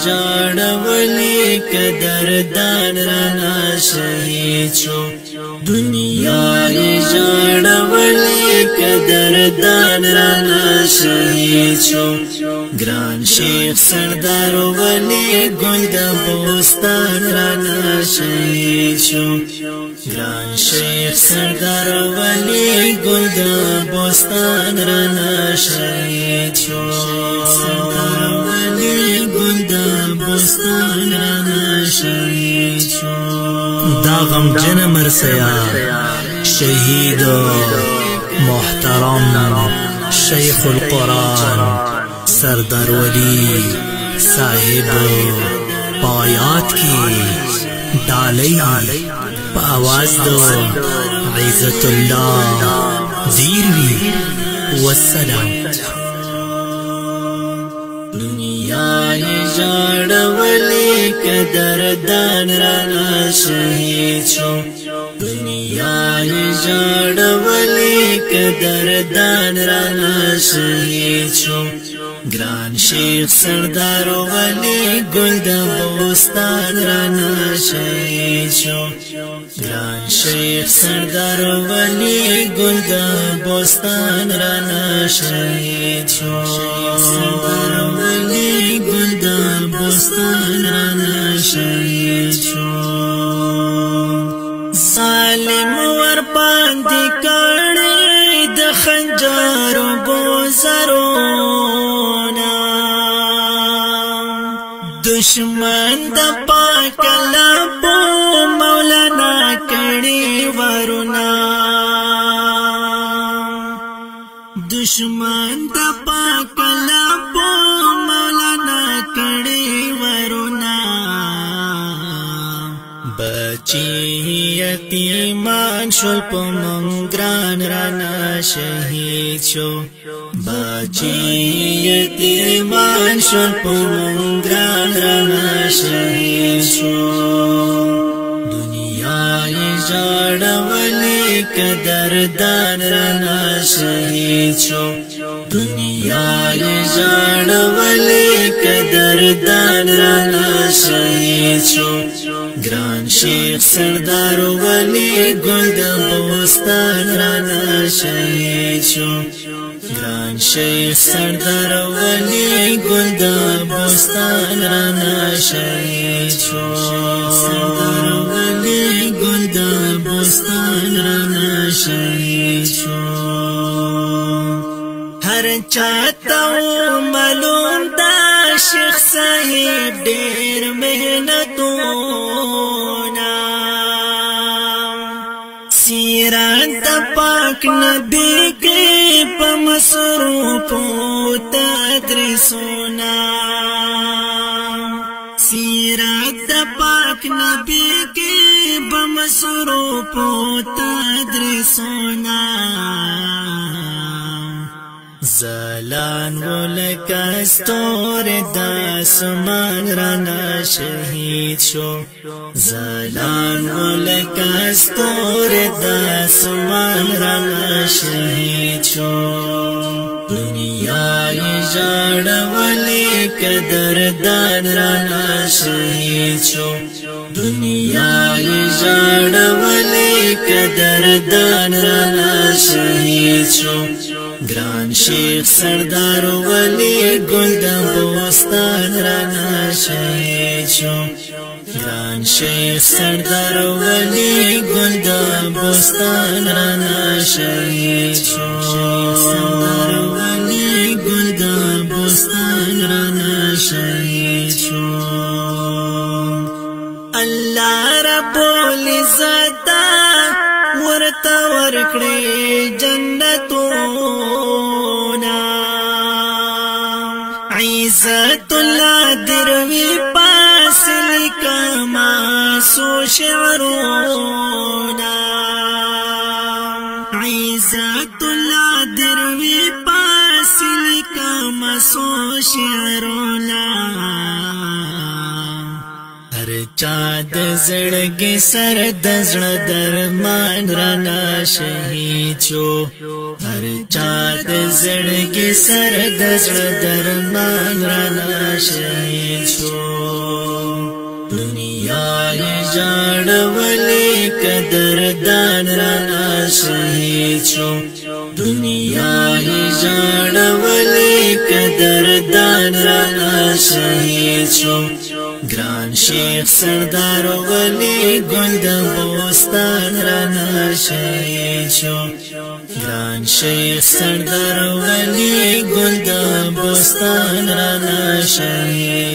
جاړولې قدردان رانا شهید شو دنیا جاړولې قدردان رانا شهید شو ګران شیخ سردار ولی ګل د بوستان رانا شهید شو ګران شیخ سردار ولی ګل د بوستان رانا شهید شو سردار ولی ګل د بوستان رانا شهید شو دا غم جن مرسیا شهید محترم شیخ القرآن سردار ولی صاحب پایات کی ڈالی پا آواز دو عزت اللہ زیروی والسلام دنیا جاړولې قدردان رانا شهید شو دنیا جاړولې قدردان رانا شهید شو ګران شیخ سردار ولی ګل د بوستان رانا شهید شو ګران شیخ سردار ولی ګل د بوستان رانا شهید شو سردار ولی ګل د بوستان رانا شهید شو ظالم ور باندې کړي د خنجر گوزرونا دشمن د پاک لبو مولانا کړي ورنا دشمن د پاک لبو مولانا کړي ورنا بچی یتیمان شول په منګران رانا شهید شو بچی یتیمان شول په منګران رانا شهید شو دنیا جاړولې قدردان رانا شهید شو دنیا جاړولې قدردان رانا شهید شو ګران شیخ سردار ولی ګل د بوستان رانا شهید شو ګران شیخ سردار ولی ګل د بوستان رانا شهید شو سردار ولی ګل د بوستان رانا شهید شو هر چاته معلوم دا شیخ صاحب ډېر محنتونه سیرت د پاک نبی کې په مصروفو تدریسونه سیرت د پاک نبی کې په مصروفو تدریسونه زلان ولکستور داسمان رانا شهید شو زلان ولکستور داسمان رانا شهید شو دنیا جاړولې قدردان رانا شهید شو دنیا جاړولې قدردان رانا شهید شو ګران شیخ سردار ولی ګل د بوستان رانا شهید شو ګران شیخ سردار ولی ګل د بوستان رانا شهید شو سردار ولی ګل د بوستان رانا شهید شو الله رب العزت ورته ورکړي جنتونه عزت الله دروي پاس لکما سو شعرونه عزت الله دروي پاس لکما سو شعرونه چا د زړګي سر د زړه درمان رانا شهید شو هر چا د زړګي سر د زړه درمان رانا شهید شو دنیا یې جاړولې قدردان رانا شهید شو دنیا یې جاړولې قدردان رانا شهید شو ګران شیخ سردار ولی ګل د بوستان رانا شهید شو ګران شیخ سردار ولی ګل د بوستان رانا شهید